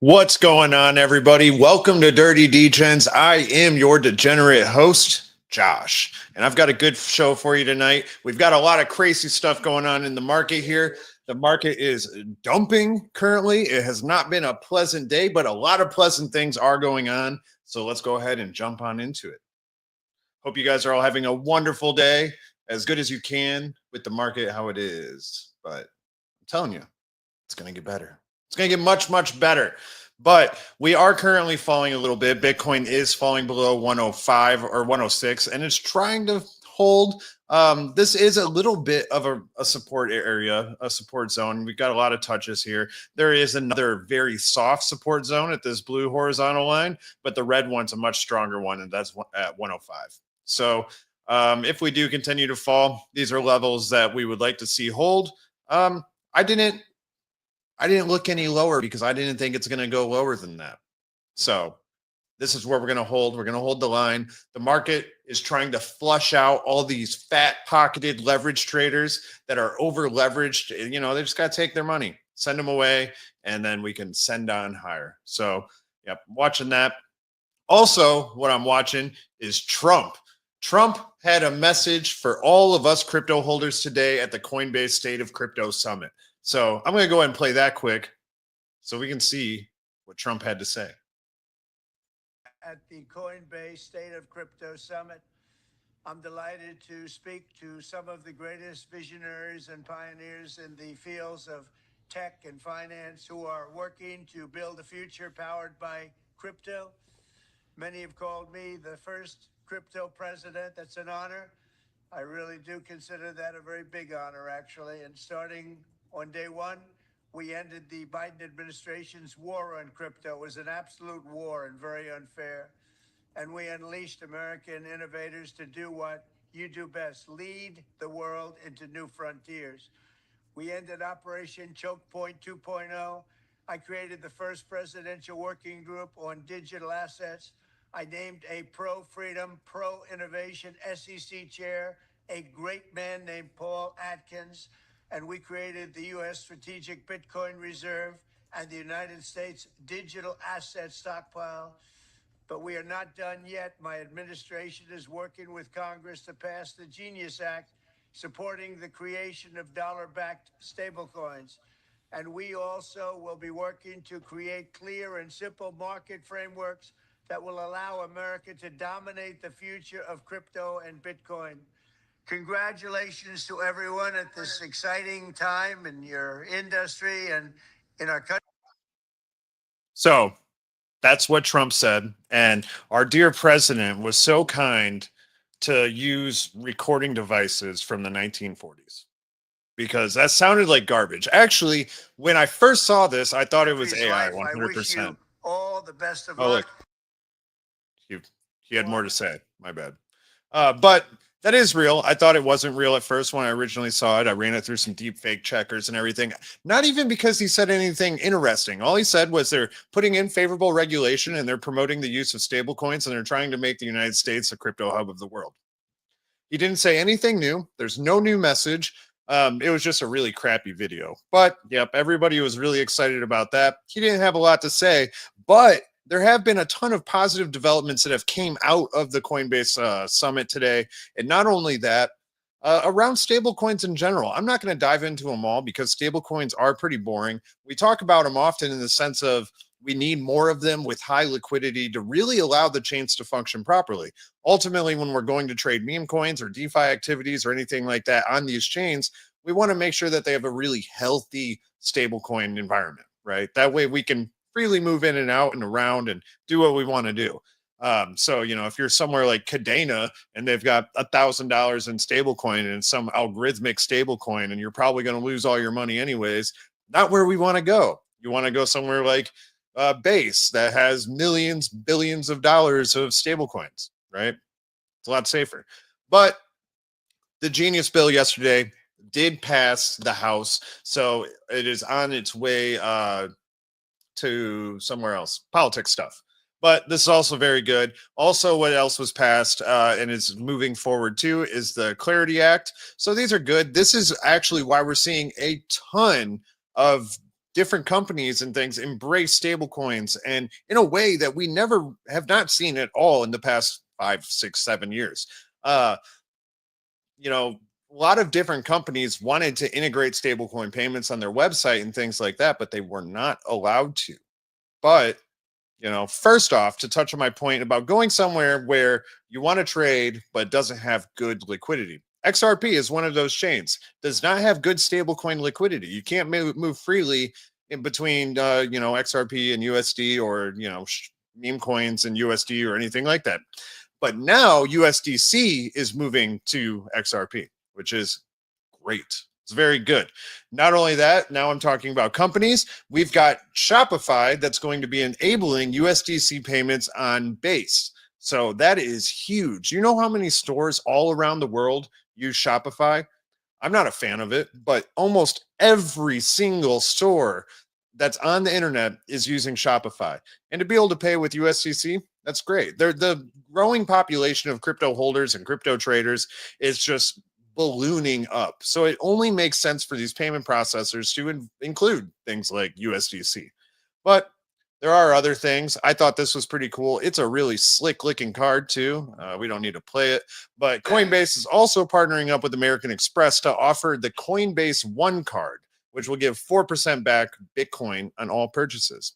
What's going on, everybody? Welcome to Dirty Degens. I am your degenerate host, Josh, and I've got a good show for you tonight. We've got a lot of crazy stuff going on in the market here. The market is dumping currently. It has not been a pleasant day, but a lot of pleasant things are going on. So let's go ahead and jump on into it. Hope you guys are all having a wonderful day, as good as you can with the market how it is. But I'm telling you, it's going to get better. It's going to get much, much better. But we are currently falling a little bit. Bitcoin is falling below 105 or 106, and it's trying to hold. This is a little bit of a support area, a support zone. We've got a lot of touches here. There is another very soft support zone at this blue horizontal line, but the red one's a much stronger one, and that's at 105. So if we do continue to fall, these are levels that we would like to see hold. I didn't look any lower because I didn't think it's going to go lower than that. So this is where we're going to hold. We're going to hold the line. The market is trying to flush out all these fat pocketed leverage traders that are over leveraged. You know, they just got to take their money, send them away, and then we can send on higher. So, yep, watching that. Also, what I'm watching is Trump. Trump had a message for all of us crypto holders today at the Coinbase State of Crypto Summit. So I'm going to go ahead and play that quick so we can see what Trump had to say. At the Coinbase State of Crypto Summit, I'm delighted to speak to some of the greatest visionaries and pioneers in the fields of tech and finance who are working to build a future powered by crypto. Many have called me the first crypto president. That's an honor. I really do consider that a very big honor, actually. And starting on day one, we ended the Biden administration's war on crypto. It was an absolute war and very unfair. And we unleashed American innovators to do what you do best, lead the world into new frontiers. We ended Operation Choke Point 2.0. I created the first presidential working group on digital assets. I named a pro-freedom, pro-innovation SEC chair, a great man named Paul Atkins. And we created the U.S. Strategic Bitcoin Reserve and the United States Digital Asset Stockpile. But we are not done yet. My administration is working with Congress to pass the Genius Act, supporting the creation of dollar-backed stablecoins. And we also will be working to create clear and simple market frameworks that will allow America to dominate the future of crypto and Bitcoin. Congratulations to everyone at this exciting time in your industry and in our country. So that's what Trump said. And our dear president was so kind to use recording devices from the 1940s because that sounded like garbage. Actually, when I first saw this, I thought it was AI 100%. I wish you all the best of luck. Look, he had more to say. My bad. But that is real. I thought it wasn't real at first when I originally saw it. I ran it through some deep fake checkers and everything. Not even because he said anything interesting. All he said was they're putting in favorable regulation and they're promoting the use of stablecoins and they're trying to make the United States a crypto hub of the world. He didn't say anything new. There's no new message. It was just a really crappy video. But, yep, everybody was really excited about that. He didn't have a lot to say, but there have been a ton of positive developments that have came out of the Coinbase summit today. And not only that, around stablecoins in general. I'm not going to dive into them all because stablecoins are pretty boring. We talk about them often in the sense of we need more of them with high liquidity to really allow the chains to function properly. Ultimately, when we're going to trade meme coins or DeFi activities or anything like that on these chains, we want to make sure that they have a really healthy stablecoin environment, right? That way we can freely move in and out and around and do what we want to do. So, you know, if you're somewhere like Cadena and they've got $1,000 in stablecoin and some algorithmic stablecoin, and you're probably going to lose all your money anyways, not where we want to go. You want to go somewhere like Base that has millions, billions of dollars of stablecoins, right? It's a lot safer. But the Genius bill yesterday did pass the House, so it is on its way to somewhere else, politics stuff. But this is also very good. Also, what else was passed and is moving forward too is the Clarity Act. So these are good. This is actually why we're seeing a ton of different companies and things embrace stable coins, and in a way that we never have not seen at all in the past 5, 6, 7 years. You know, a lot of different companies wanted to integrate stablecoin payments on their website and things like that, but they were not allowed to. But, you know, first off, to touch on my point about going somewhere where you want to trade but doesn't have good liquidity. XRP is one of those chains, does not have good stablecoin liquidity. You can't move freely in between, you know, XRP and USD, or, you know, meme coins and USD or anything like that. But now USDC is moving to XRP, which is great. It's very good. Not only that, now I'm talking about companies. We've got Shopify that's going to be enabling USDC payments on Base. So that is huge. You know how many stores all around the world use Shopify? I'm not a fan of it, but almost every single store that's on the internet is using Shopify. And to be able to pay with USDC, that's great. The growing population of crypto holders and crypto traders is just ballooning up. So it only makes sense for these payment processors to include things like USDC. But there are other things. I thought this was pretty cool. It's a really slick looking card too. We don't need to play it, but Coinbase is also partnering up with American Express to offer the Coinbase One card, which will give 4% back Bitcoin on all purchases.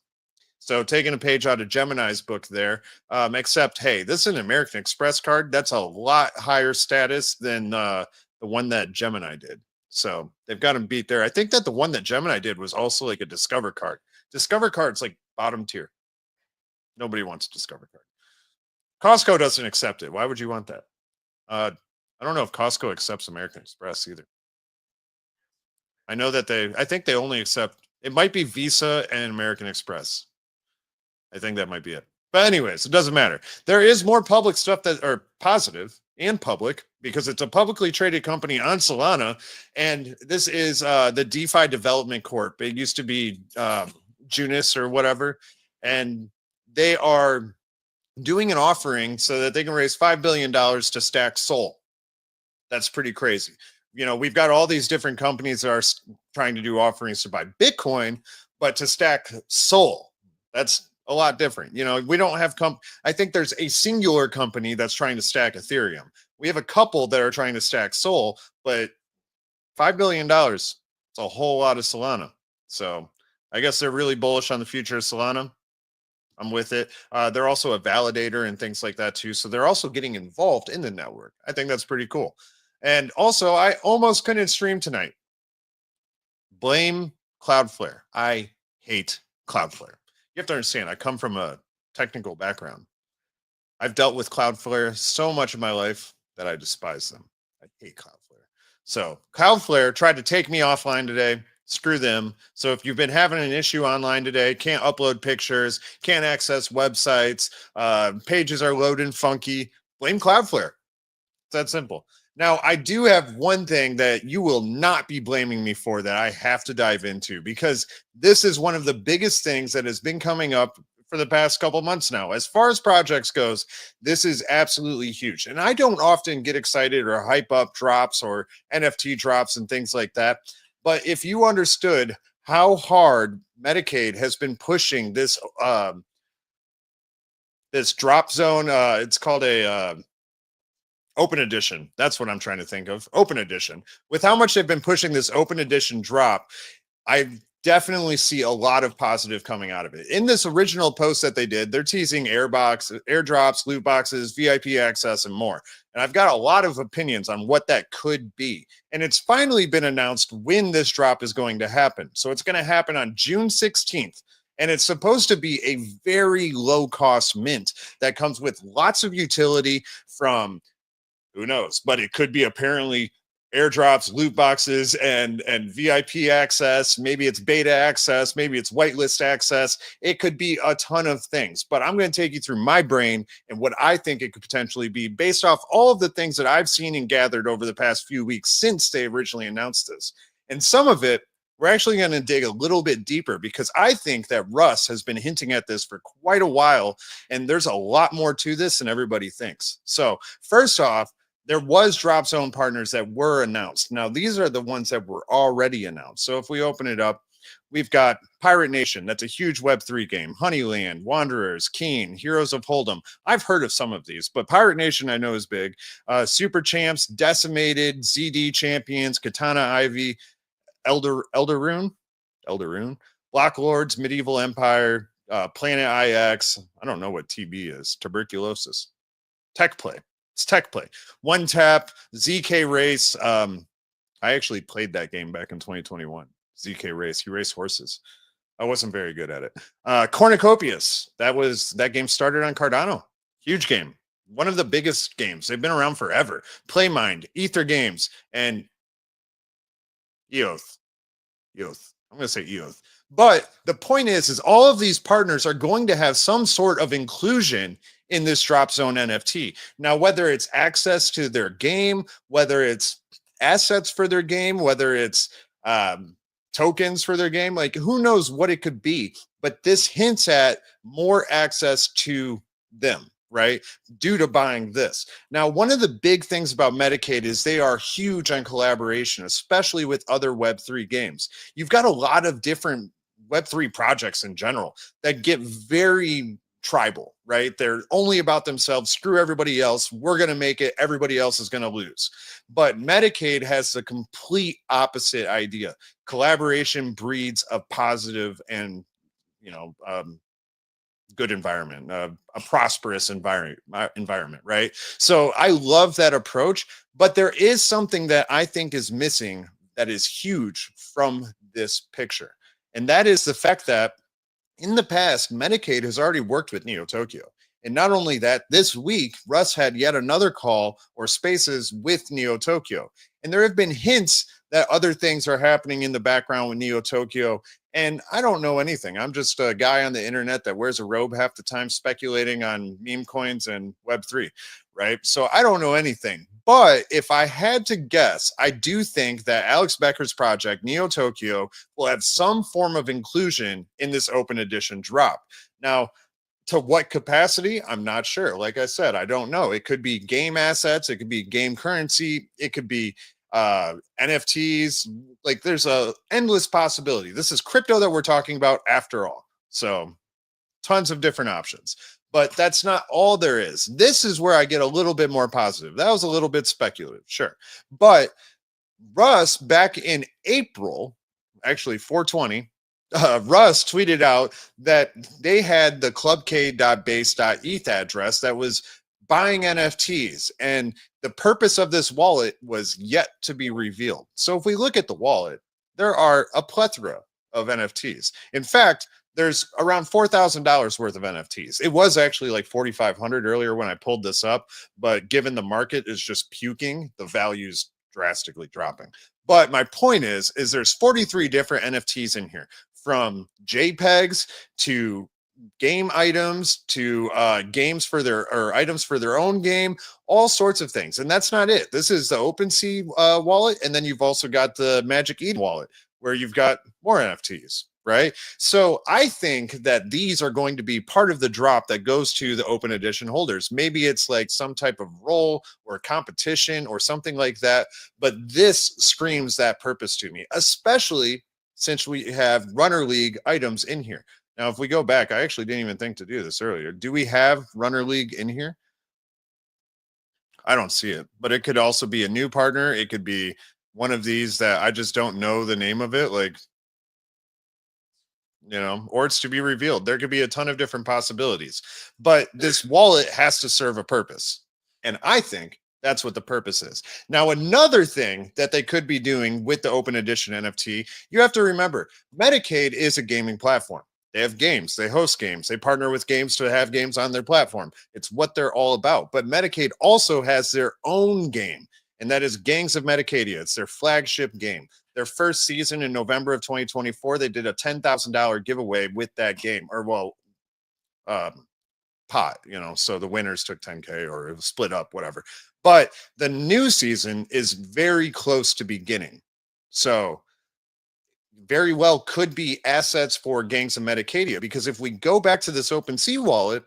So taking a page out of Gemini's book there, except, hey, this is an American Express card. That's a lot higher status than the one that Gemini did. So they've got them beat there. I think that the one that Gemini did was also like a Discover card. Discover card's like bottom tier. Nobody wants Discover card. Costco doesn't accept it. Why would you want that? I don't know if Costco accepts American Express either. I know that I think they only accept, it might be Visa and American Express. I think that might be it. But anyways, it doesn't matter. There is more public stuff that are positive and public because it's a publicly traded company on Solana. And this is the DeFi Development Corp. It used to be Junis or whatever. And they are doing an offering so that they can raise $5 billion to stack Sol. That's pretty crazy. You know, we've got all these different companies that are trying to do offerings to buy Bitcoin, but to stack Sol, that's a lot different. You know, we don't have I think there's a singular company that's trying to stack Ethereum. We have a couple that are trying to stack Sol, but $5 billion, it's a whole lot of Solana. So I guess they're really bullish on the future of Solana. I'm with it. They're also a validator and things like that too. So they're also getting involved in the network. I think that's pretty cool. And also, I almost couldn't stream tonight. Blame Cloudflare. I hate Cloudflare. You have to understand, I come from a technical background. I've dealt with Cloudflare so much of my life that I despise them. I hate Cloudflare. So Cloudflare tried to take me offline today. Screw them. So if you've been having an issue online today, can't upload pictures, can't access websites, pages are loading funky, blame Cloudflare. It's that simple. Now, I do have one thing that you will not be blaming me for that I have to dive into, because this is one of the biggest things that has been coming up for the past couple months now. As far as projects goes, this is absolutely huge. And I don't often get excited or hype up drops or NFT drops and things like that. But if you understood how hard Metacade has been pushing this this DropZone, it's called a Open Edition. That's what I'm trying to think of. Open Edition. With how much they've been pushing this Open Edition drop, I definitely see a lot of positive coming out of it. In this original post that they did, they're teasing airdrops, loot boxes, VIP access, and more. And I've got a lot of opinions on what that could be. And it's finally been announced when this drop is going to happen. So it's going to happen on June 16th. And it's supposed to be a very low-cost mint that comes with lots of utility from, who knows, but it could be apparently airdrops, loot boxes, and VIP access. Maybe it's beta access. Maybe it's whitelist access. It could be a ton of things. But I'm going to take you through my brain and what I think it could potentially be based off all of the things that I've seen and gathered over the past few weeks since they originally announced this. And some of it, we're actually going to dig a little bit deeper because I think that Russ has been hinting at this for quite a while. And there's a lot more to this than everybody thinks. So first off, there was DropZone partners that were announced. Now, these are the ones that were already announced. So if we open it up, We've got Pirate Nation. That's a huge Web3 game. Honeyland, Wanderers, Keen, Heroes of Hold'em. I've heard of some of these, but Pirate Nation I know is big. Super Champs, Decimated, ZD Champions, Katana Ivy, Elder Rune, Block Lords, Medieval Empire, Planet IX. I don't know what TB is. Tuberculosis. Tech Play. It's Tech Play. One Tap, ZK Race. I actually played that game back in 2021. ZK Race. You race horses. I wasn't very good at it. Cornucopias. That game started on Cardano. Huge game. One of the biggest games. They've been around forever. Playmind, Ether Games, and EOS. I'm going to say EOS. But the point is all of these partners are going to have some sort of inclusion in this DropZone NFT. Now, whether it's access to their game, whether it's assets for their game, whether it's tokens for their game, like who knows what it could be. But this hints at more access to them, right? Due to buying this. Now, one of the big things about Metacade is they are huge on collaboration, especially with other Web3 games. You've got a lot of different Web3 projects in general that get very tribal, right? They're only about themselves. Screw everybody else. We're going to make it. Everybody else is going to lose. But Metacade has the complete opposite idea. Collaboration breeds a positive and, good environment, a prosperous environment, right? So I love that approach, but there is something that I think is missing that is huge from this picture. And that is the fact that in the past, Metacade has already worked with NeoTokyo. And not only that, this week, Russ had yet another call or spaces with NeoTokyo. And there have been hints that other things are happening in the background with NeoTokyo. And I don't know anything. I'm just a guy on the internet that wears a robe half the time speculating on meme coins and Web3, right? So I don't know anything. But if I had to guess, I do think that Alex Becker's project, NeoTokyo, will have some form of inclusion in this open edition drop. Now, to what capacity? I'm not sure. Like I said, I don't know. It could be game assets. It could be game currency. It could be NFTs. Like there's a endless possibility. This is crypto that we're talking about after all. So tons of different options. But that's not all there is. This is where I get a little bit more positive. That was a little bit speculative, sure. But Russ, back in April, actually 420, Russ tweeted out that they had the clubk.base.eth address that was buying NFTs. And the purpose of this wallet was yet to be revealed. So if we look at the wallet, there are a plethora of NFTs. In fact, there's around $4,000 worth of NFTs. It was actually like 4,500 earlier when I pulled this up, but given the market is just puking, the value's drastically dropping. But my point is there's 43 different NFTs in here, from JPEGs to game items to games for their items for their own game, all sorts of things. And that's not it. This is the OpenSea wallet, and then you've also got the Magic Eden wallet where you've got more NFTs. Right. So I think that these are going to be part of the drop that goes to the open edition holders. Maybe it's like some type of role or competition or something like that. But this screams that purpose to me, especially since we have Runner League items in here. Now, if we go back, I actually didn't even think to do this earlier. Do we have Runner League in here? I don't see it, but it could also be a new partner. It could be one of these that I just don't know the name of it. Like, or it's to be revealed. There could be a ton of different possibilities, but this wallet has to serve a purpose. And I think that's what the purpose is. Now, another thing that they could be doing with the open edition NFT, you have to remember, Metacade is a gaming platform. They have games, they host games, they partner with games to have games on their platform. It's what they're all about. But Metacade also has their own game, and that is Gangs of Metacadia. It's their flagship game. Their first season in November of 2024, they did a $10,000 giveaway with that game, or pot, so the winners took 10K or it was split up, whatever. But the new season is very close to beginning. So very well could be assets for Gangs of Metacadia, because if we go back to this OpenSea wallet,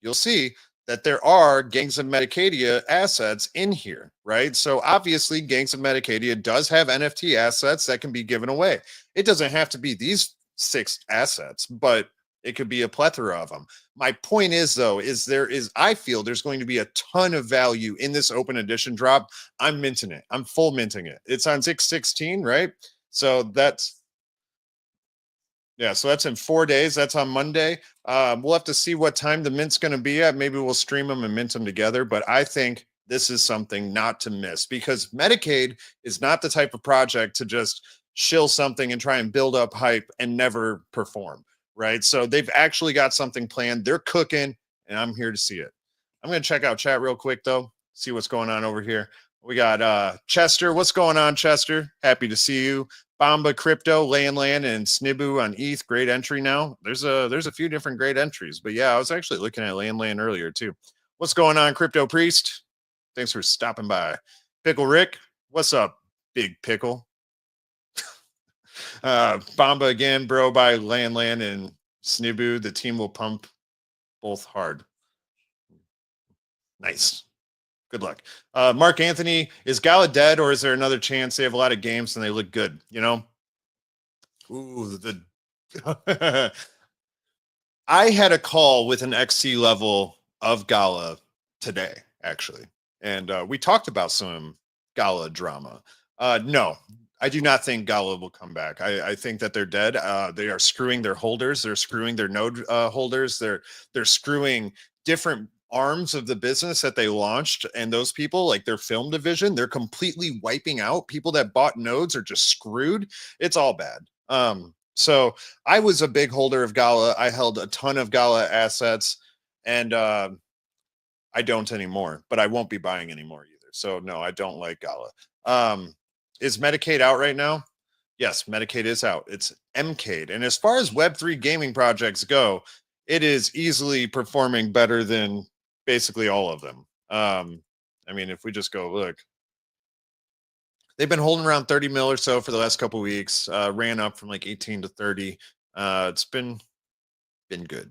you'll see that there are Gangs of Metacadia assets in here, right? So obviously Gangs of Metacadia does have NFT assets that can be given away. It doesn't have to be these 6 assets, but it could be a plethora of them. My point is though, I feel there's going to be a ton of value in this open edition drop. I'm minting it. I'm full minting it. It's on 6/16, right? So that's in 4 days. That's on Monday. We'll have to see what time the mint's going to be at. Maybe we'll stream them and mint them together. But I think this is something not to miss because Metacade is not the type of project to just shill something and try and build up hype and never perform, right? So they've actually got something planned. They're cooking, and I'm here to see it. I'm going to check out chat real quick, though, see what's going on over here. We got Chester. What's going on, Chester? Happy to see you. Bamba Crypto, Land, and Snibu on ETH. Great entry now. There's a few different great entries, but yeah, I was actually looking at Land earlier too. What's going on, Crypto Priest? Thanks for stopping by. Pickle Rick, what's up, Big Pickle? Bamba again, bro, by Land and Snibu. The team will pump both hard. Nice. Good luck. Mark Anthony, is Gala dead or is there another chance? They have a lot of games and they look good, you know? Ooh, I had a call with an XC level of Gala today, actually. And we talked about some Gala drama. No, I do not think Gala will come back. I think that they're dead. They are screwing their holders. They're screwing their node holders. They're screwing different arms of the business that they launched, and those people, like their film division, they're completely wiping out. People that bought nodes are just screwed. It's all bad. So I was a big holder of Gala. I held a ton of Gala assets, and I don't anymore, but I won't be buying anymore either. So no, I don't like Gala. Is Metacade out right now? Yes, Metacade is out. It's MCADE. And as far as Web3 gaming projects go, it is easily performing better than basically all of them. I mean, if we just go look, they've been holding around 30 mil or so for the last couple of weeks. Ran up from like 18 to 30. It's been good.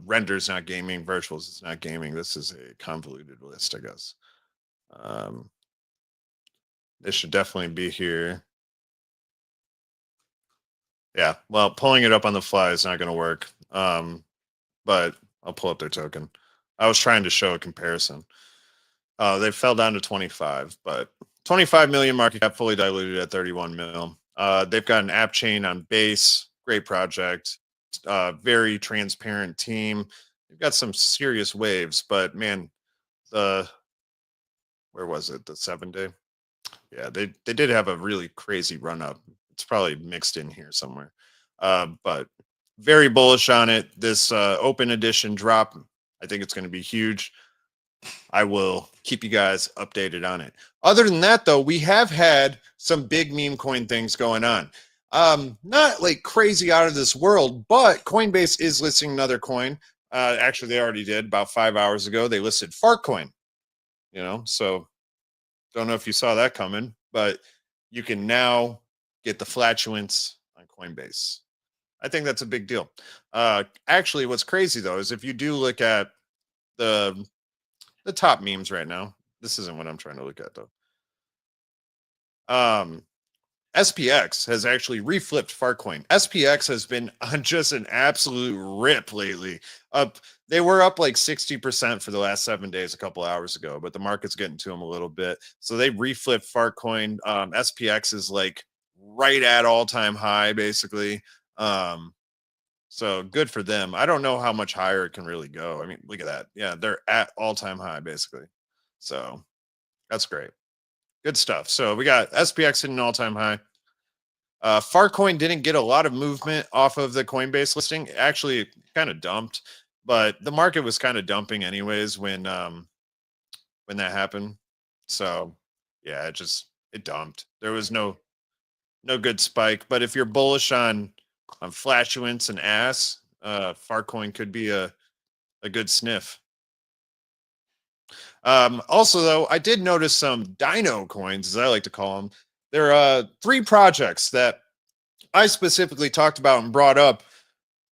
Render's not gaming. Virtuals is not gaming. This is a convoluted list, I guess. This should definitely be here. Yeah, well, pulling it up on the fly is not going to work. But I'll pull up their token. I was trying to show a comparison. They fell down to 25, but 25 million market cap, fully diluted at 31 mil. They've got an app chain on base. Great project. Very transparent team. They've got some serious waves, but man, where was it? The 7-day? Yeah, they did have a really crazy run up. It's probably mixed in here somewhere. But very bullish on it. This open edition drop, I think it's going to be huge. I will keep you guys updated on it. Other than that, though, we have had some big meme coin things going on. Not like crazy out of this world, but Coinbase is listing another coin. Actually, they already did about 5 hours ago. They listed Fartcoin. You know, so don't know if you saw that coming, but you can now get the flatulence on Coinbase. I think that's a big deal. Actually, what's crazy though is if you do look at the top memes right now, this isn't what I'm trying to look at though. SPX has actually reflipped Fartcoin. SPX has been on just an absolute rip lately. They were up like 60% for the last 7 days a couple hours ago, but the market's getting to them a little bit. So they reflipped Fartcoin. SPX is like right at all-time high, basically. So good for them. I don't know how much higher it can really go. I mean, look at that. Yeah, they're at all-time high, basically. So that's great. Good stuff. So we got SPX hitting an all-time high. Fartcoin didn't get a lot of movement off of the Coinbase listing. Actually, kind of dumped, but the market was kind of dumping anyways when that happened. So yeah, it dumped. There was no good spike. But if you're bullish on flatulence and ass, Fartcoin could be a good sniff. Also, though, I did notice some dino coins, as I like to call them. There are 3 projects that I specifically talked about and brought up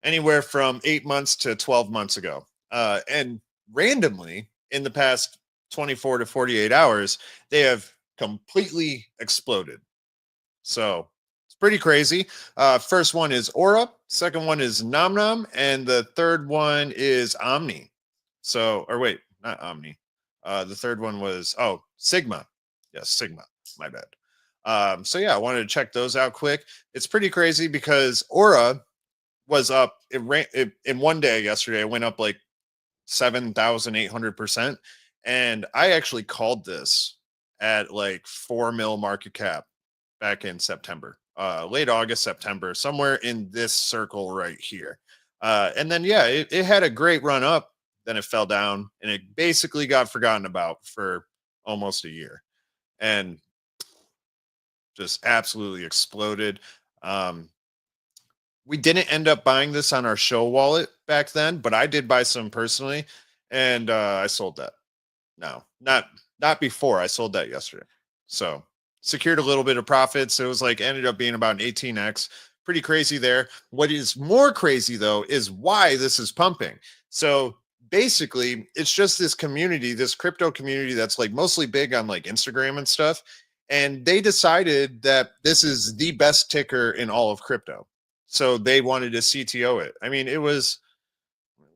anywhere from 8 months to 12 months ago. And randomly in the past 24 to 48 hours, they have completely exploded. So it's pretty crazy. First one is Aura, second one is Nomnom, and the third one is Omni. So, or wait, not Omni. The third one was, oh, Sigma. Yes, Sigma. My bad. So yeah, I wanted to check those out quick. It's pretty crazy because Aura was up. In one day yesterday. It went up like 7,800%. And I actually called this at like 4 mil market cap back in September, late August, September, somewhere in this circle right here. And then, yeah, it had a great run up. Then it fell down and it basically got forgotten about for almost a year and just absolutely exploded. We didn't end up buying this on our show wallet back then, but I did buy some personally, and I sold that. No, not before. I sold that yesterday. So secured a little bit of profits. It was like ended up being about an 18x. Pretty crazy there. What is more crazy though is why this is pumping. So basically, it's just this community, this crypto community that's like mostly big on like Instagram and stuff. And they decided that this is the best ticker in all of crypto. So they wanted to CTO it. I mean, it was,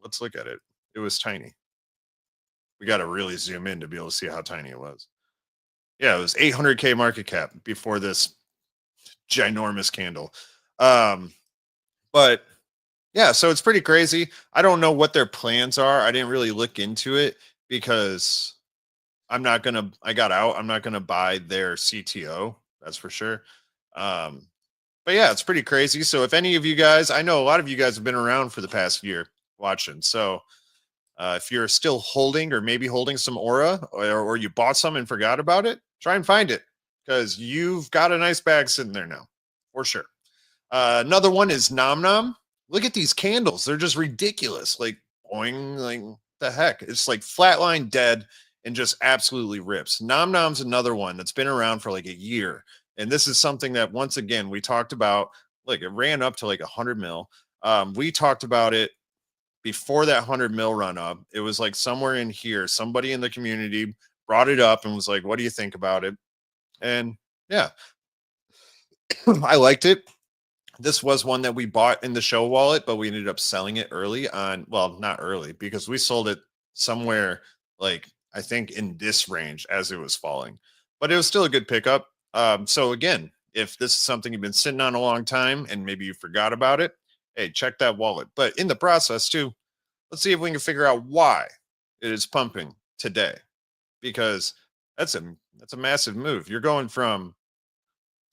let's look at it. It was tiny. We got to really zoom in to be able to see how tiny it was. Yeah, it was 800K market cap before this ginormous candle. But yeah, so it's pretty crazy. I don't know what their plans are. I didn't really look into it because I got out. I'm not going to buy their CTO. That's for sure. But yeah, it's pretty crazy. So if any of you guys, I know a lot of you guys have been around for the past year watching. So if you're still holding or maybe holding some Aura or you bought some and forgot about it, try and find it because you've got a nice bag sitting there now for sure. Another one is Nomnom. Look at these candles. They're just ridiculous. Like boing, like the heck. It's like flatline dead and just absolutely rips. Nomnom's another one that's been around for like a year. And this is something that once again, we talked about, like it ran up to like 100 mil. We talked about it before that 100 mil run up. It was like somewhere in here, somebody in the community brought it up and was like, what do you think about it? And yeah, I liked it. This was one that we bought in the show wallet, but we ended up selling it early on. Well, not early because we sold it somewhere like I think in this range as it was falling, but it was still a good pickup. So again, if this is something you've been sitting on a long time and maybe you forgot about it, hey, check that wallet. But in the process too, let's see if we can figure out why it is pumping today, because that's a massive move. You're going from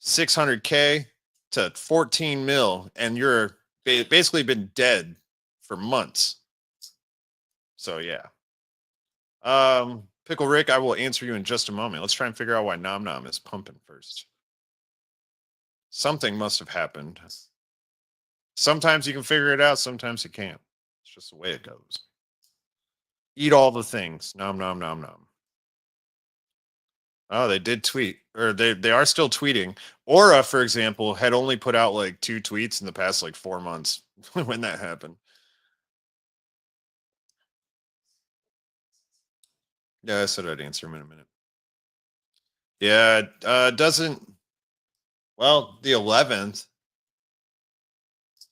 600K to 14 mil, and you're basically been dead for months. So yeah. Pickle Rick, I will answer you in just a moment. Let's try and figure out why Nomnom is pumping first. Something must have happened. Sometimes you can figure it out, sometimes you can't. It's just the way it goes. Eat all the things. Nom nom nom nom. Oh, they did tweet, or they are still tweeting. Aura, for example, had only put out like 2 tweets in the past like 4 months when that happened. Yeah, I said I'd answer him in a minute. Yeah, doesn't. Well, the 11th,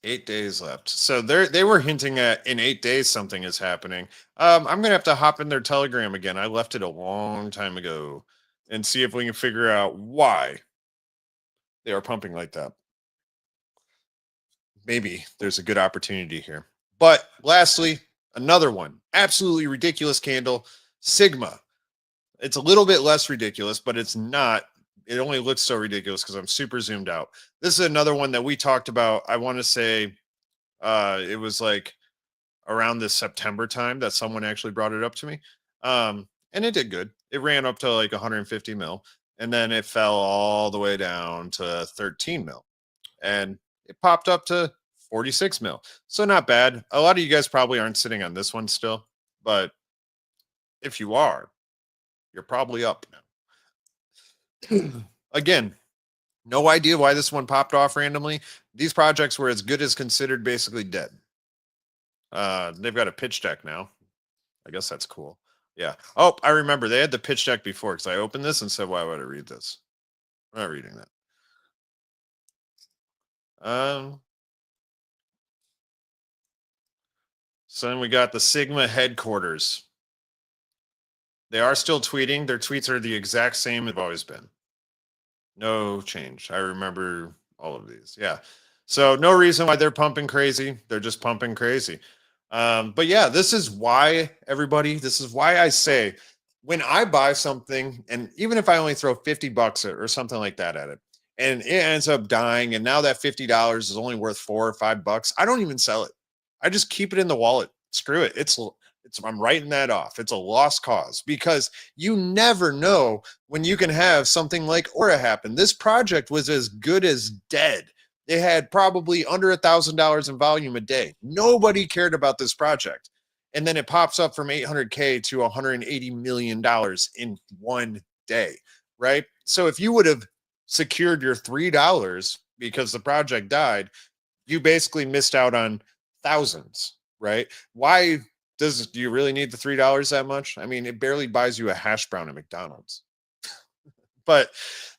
8 days left. So they were hinting at in 8 days something is happening. I'm gonna have to hop in their Telegram again. I left it a long time ago and see if we can figure out why they are pumping like that. Maybe there's a good opportunity here. But lastly, another one, absolutely ridiculous candle, Sigma. It's a little bit less ridiculous, but it's not. It only looks so ridiculous because I'm super zoomed out. This is another one that we talked about. I want to say it was like around this September time that someone actually brought it up to me. And it did good. It ran up to like 150 mil, and then it fell all the way down to 13 mil, and it popped up to 46 mil. So not bad. A lot of you guys probably aren't sitting on this one still, but if you are, you're probably up now. Again, no idea why this one popped off randomly. These projects were as good as considered basically dead. They've got a pitch deck now. I guess that's cool. Yeah. Oh, I remember they had the pitch deck before because I opened this and said, why would I read this? I'm not reading that. So then we got the Sigma headquarters. They are still tweeting. Their tweets are the exact same they've always been. No change. I remember all of these. Yeah. So no reason why they're pumping crazy. They're just pumping crazy. But yeah, this is why, everybody, this is why I say when I buy something, and even if I only throw $50 or something like that at it, and it ends up dying, and now that $50 is only worth $4 or $5, I don't even sell it. I just keep it in the wallet. Screw it. It's I'm writing that off. It's a lost cause because you never know when you can have something like Aura happen. This project was as good as dead. They had probably under $1,000 in volume a day. Nobody cared about this project. And then it pops up from 800K to $180 million in one day, right? So if you would have secured your $3 because the project died, you basically missed out on thousands, right? Why do you really need the $3 that much? I mean, it barely buys you a hash brown at McDonald's. But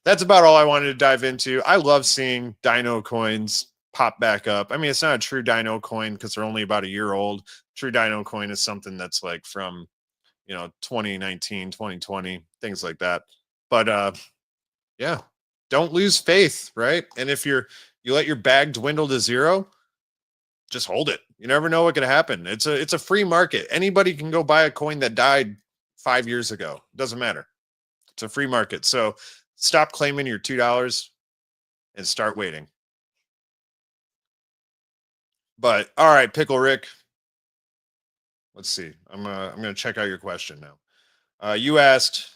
that's about all I wanted to dive into. I love seeing Dino coins pop back up. I mean, it's not a true Dino coin because they're only about a year old. True Dino coin is something that's like from, 2019, 2020, things like that. But yeah, don't lose faith, right? And if you let your bag dwindle to zero, just hold it. You never know what could happen. It's a free market. Anybody can go buy a coin that died 5 years ago. Doesn't matter. It's a free market. So stop claiming your $2 and start waiting. But all right, Pickle Rick. Let's see. I'm gonna check out your question now. You asked,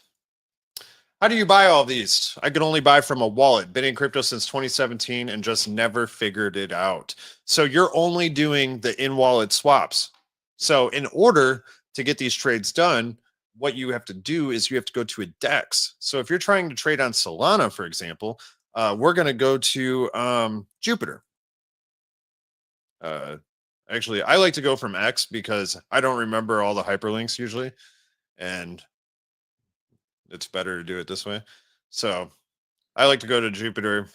how do you buy all these? I could only buy from a wallet. Been in crypto since 2017 and just never figured it out. So you're only doing the in-wallet swaps. So in order to get these trades done, what you have to do is you have to go to a DEX. So if you're trying to trade on Solana, for example, we're going to go to Jupiter. Actually, I like to go from X because I don't remember all the hyperlinks usually. And it's better to do it this way. So I like to go to Jupiter.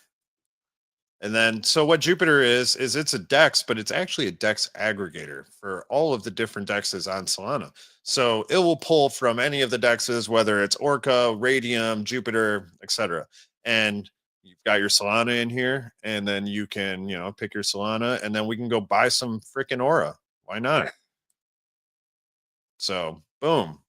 And then, so what Jupiter is it's a DEX, but it's actually a DEX aggregator for all of the different DEXs on Solana. So it will pull from any of the DEXs, whether it's Orca, Radium, Jupiter, etc. And you've got your Solana in here, and then you can, pick your Solana, and then we can go buy some freaking Aura. Why not? So boom.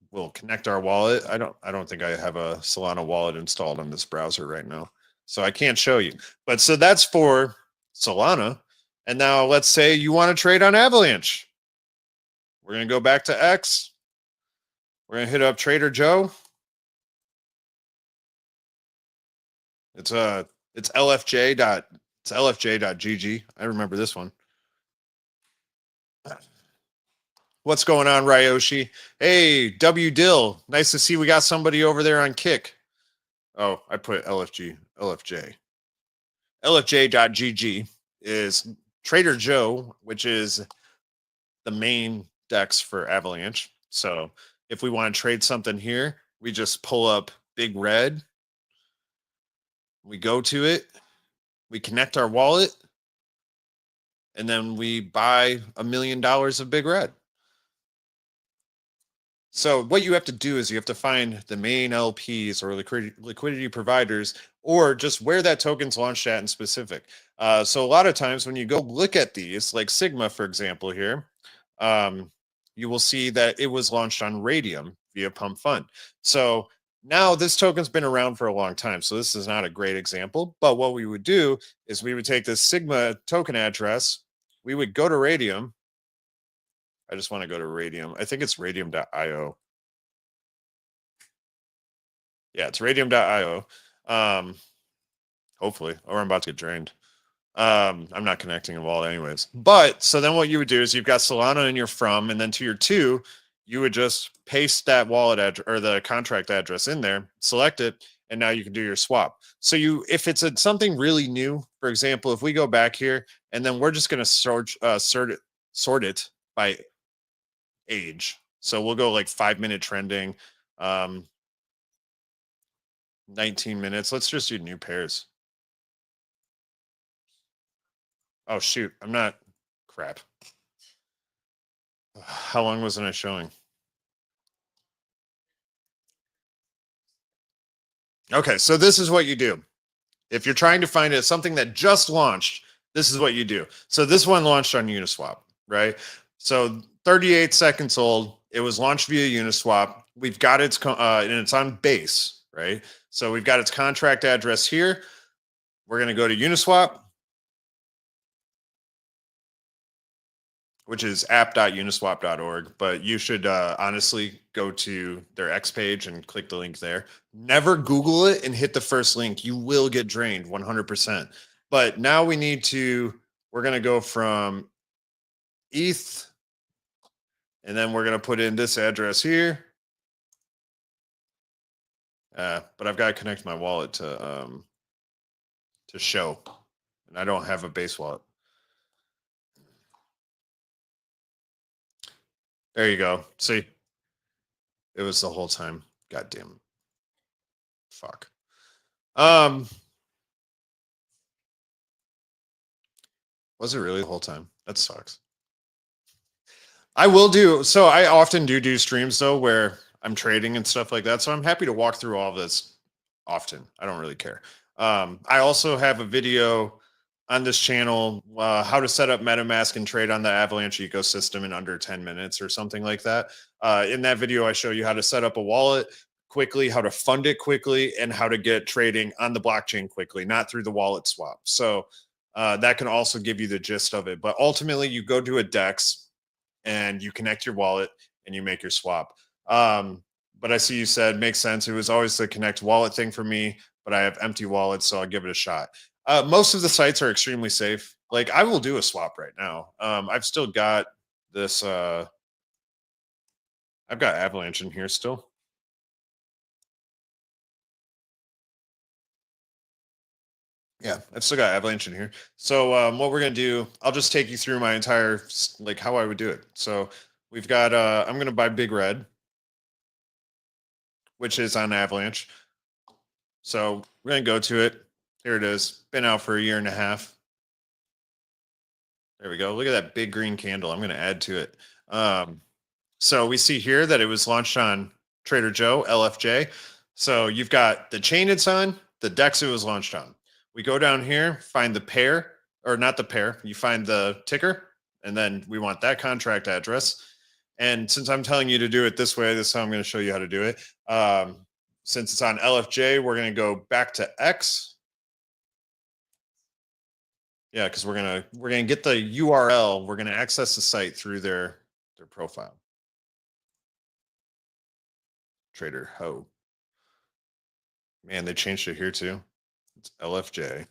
We'll connect our wallet. I don't think I have a Solana wallet installed on this browser right now, so I can't show you. But so that's for Solana. And now let's say you want to trade on Avalanche. We're going to go back to X. We're going to hit up Trader Joe. It's LFJ. It's LFJ.gg. I remember this one. What's going on, Ryoshi? Hey, W Dill. Nice to see we got somebody over there on Kick. Oh, I put LFJ. LFJ.gg is Trader Joe, which is the main DEX for Avalanche. So if we want to trade something here, we just pull up Big Red. We go to it. We connect our wallet. And then we buy $1 million of Big Red. So what you have to do is you have to find the main LPs or liquidity providers, or just where that token's launched at in specific. So a lot of times when you go look at these, like Sigma, for example, here, you will see that it was launched on Radium via Pump Fund. So now this token's been around for a long time, so this is not a great example. But what we would do is we would take this Sigma token address, we would go to Radium. I just want to go to Radium. I think it's radium.io. Yeah, it's radium.io. Hopefully, or I'm about to get drained. I'm not connecting a wallet anyways. But so then what you would do is you've got Solana in your from, and then to your to, you would just paste that wallet address or the contract address in there, select it, and now you can do your swap. So if it's something really new, for example, if we go back here and then we're just going to sort it by age. So we'll go like 5-minute trending, 19 minutes. Let's just do new pairs. Oh, shoot. I'm not. Crap. How long wasn't I showing? Okay, so this is what you do. If you're trying to find something that just launched, this is what you do. So this one launched on Uniswap, right? So 38 seconds old. It was launched via Uniswap. We've got its and it's on base, right? So we've got its contract address here. We're going to go to Uniswap, which is app.uniswap.org. But you should honestly go to their X page and click the link there. Never Google it and hit the first link. You will get drained 100%. But now we need to, we're going to go from ETH, and then we're going to put in this address here. But I've got to connect my wallet to show, and I don't have a base wallet. There you go. See, it was the whole time. God damn it. Fuck. Was it really the whole time? That sucks. I will do. So I often do streams though, where I'm trading and stuff like that. So I'm happy to walk through all of this often. I don't really care. I also have a video on this channel, how to set up MetaMask and trade on the Avalanche ecosystem in under 10 minutes or something like that. In that video, I show you how to set up a wallet quickly, how to fund it quickly, and how to get trading on the blockchain quickly, not through the wallet swap. So that can also give you the gist of it. But ultimately, you go to a DEX and you connect your wallet and you make your swap. But I see you said makes sense. It was always the connect wallet thing for me, but I have empty wallets, so I'll give it a shot. Most of the sites are extremely safe. Like I will do a swap right now. I've still got this. I've got Avalanche in here still. Yeah, I've still got Avalanche in here. So what we're going to do, I'll just take you through my entire, like how I would do it. So we've got, I'm going to buy Big Red, which is on Avalanche. So we're going to go to it. Here it is. Been out for 1.5 years. There we go. Look at that big green candle. I'm going to add to it. So we see here that it was launched on Trader Joe, LFJ. So you've got the chain it's on, the DEX it was launched on. We go down here, find the pair, or not the pair, you find the ticker, and then we want that contract address. And since I'm telling you to do it this way, this is how I'm going to show you how to do it. Since it's on LFJ, we're going to go back to X. Yeah, because we're gonna get the URL. We're gonna access the site through their profile. Trader Ho. Man, they changed it here too. It's LFJ.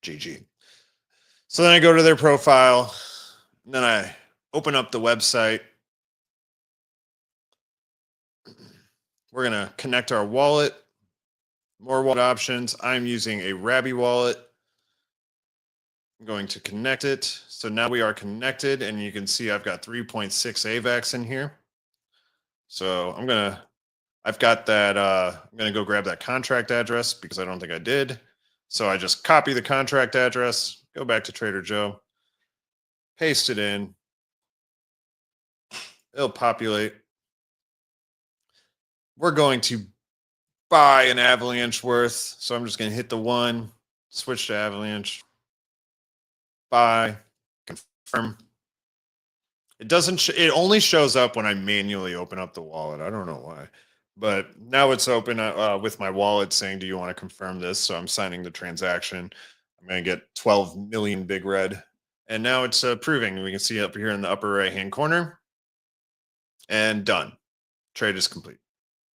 GG. So then I go to their profile, and then I open up the website. We're gonna connect our wallet. More wallet options. I'm using a Rabby wallet. I'm going to connect it. So now we are connected, and you can see I've got 3.6 AVAX in here. So I've got that, I'm going to go grab that contract address because I don't think I did. So I just copy the contract address, go back to Trader Joe, paste it in. It'll populate. We're going to buy an Avalanche worth. So I'm just going to hit the 1, switch to Avalanche. Buy, confirm. It doesn't, it only shows up when I manually open up the wallet. I don't know why, but now it's open with my wallet saying, do you want to confirm this? So I'm signing the transaction. I'm going to get 12 million Big Red. And now it's approving. We can see up here in the upper right-hand corner, and done. Trade is complete.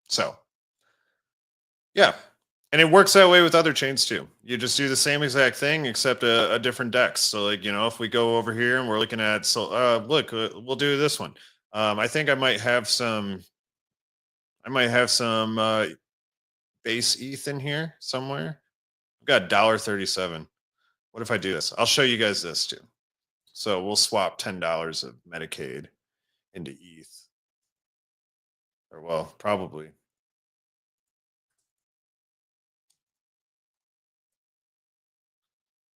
So yeah. And it works that way with other chains too. You just do the same exact thing, except a different DEX. So like, you know, if we go over here and we're looking at, so look, we'll do this one. I think I might have some base ETH in here somewhere. I've got $1.37. What if I do this? I'll show you guys this too. So we'll swap $10 of Metacade into ETH. Or well, probably.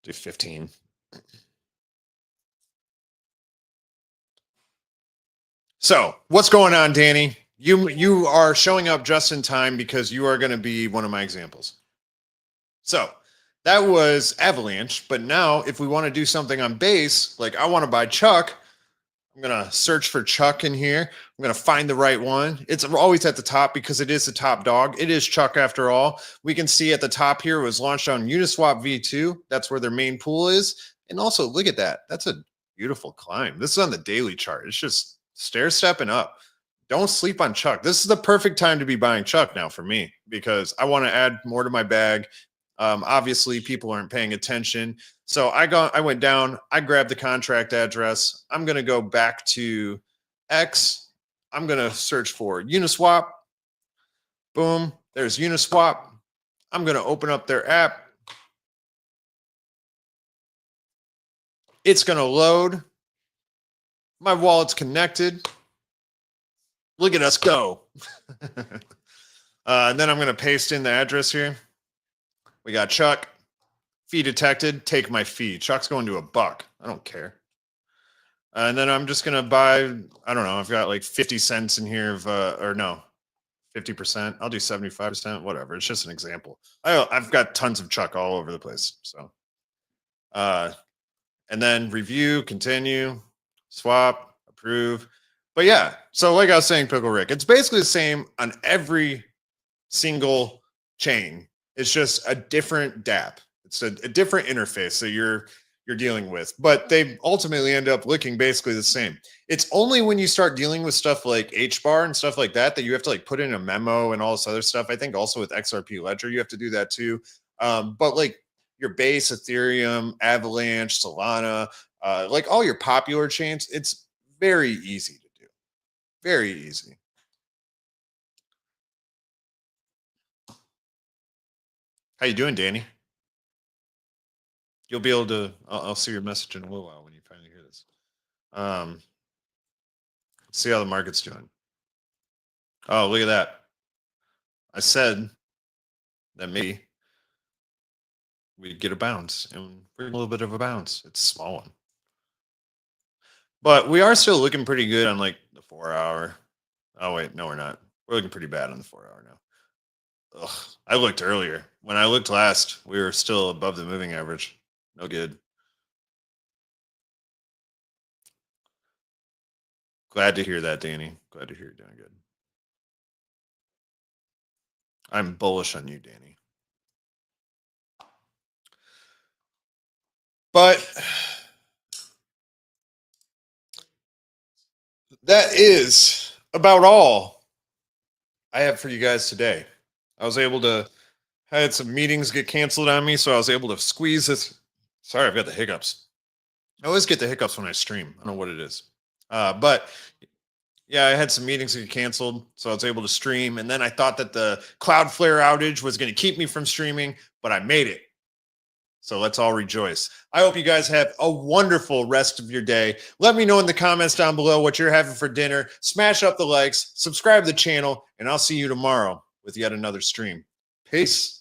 Do 15. So what's going on, Danny? You are showing up just in time because you are going to be one of my examples. So that was Avalanche, but now if we want to do something on base, like I want to buy Chuck, I'm going to search for Chuck in here. I'm going to find the right one. It's always at the top because it is the top dog. It is Chuck after all. We can see at the top here, it was launched on Uniswap V2. That's where their main pool is. And also look at that. That's a beautiful climb. This is on the daily chart. It's just stair stepping up. Don't sleep on Chuck. This is the perfect time to be buying Chuck now for me because I want to add more to my bag. Obviously, people aren't paying attention. So I went down, I grabbed the contract address. I'm going to go back to X. I'm going to search for Uniswap. Boom, there's Uniswap. I'm going to open up their app. It's going to load. My wallet's connected. Look at us go. And then I'm going to paste in the address here. We got Chuck. Fee detected. Take my fee. Chuck's going to $1. I don't care. And then I'm just going to buy, I don't know. I've got like 50 cents in here of, or no, 50%. I'll do 75%, whatever. It's just an example. I've got tons of Chuck all over the place. So, and then review, continue, swap, approve. But yeah, so like I was saying, Pickle Rick, it's basically the same on every single chain. It's just a different dApp. It's a different interface that you're dealing with, but they ultimately end up looking basically the same. It's only when you start dealing with stuff like HBAR and stuff like that you have to like put in a memo and all this other stuff. I think also with XRP Ledger you have to do that too. But like your base, Ethereum, Avalanche, Solana, like all your popular chains, it's very easy to do. Very easy. How you doing, Danny? You'll be able to, I'll see your message in a little while when you finally hear this. See how the market's doing. Oh, look at that. I said that maybe we'd get a bounce, and we're a little bit of a bounce. It's a small one. But we are still looking pretty good on like the 4 hour. Oh, wait, no, we're not. We're looking pretty bad on the 4 hour now. Ugh, I looked earlier. When I looked last, we were still above the moving average. No good. Glad to hear that, Danny. Glad to hear you're doing good. I'm bullish on you, Danny. But that is about all I have for you guys today. I had some meetings get canceled on me, so I was able to squeeze this. Sorry, I've got the hiccups. I always get the hiccups when I stream. I don't know what it is. But yeah, I had some meetings get canceled, so I was able to stream. And then I thought that the Cloudflare outage was going to keep me from streaming, but I made it. So let's all rejoice. I hope you guys have a wonderful rest of your day. Let me know in the comments down below what you're having for dinner. Smash up the likes, subscribe to the channel, and I'll see you tomorrow with yet another stream. Peace.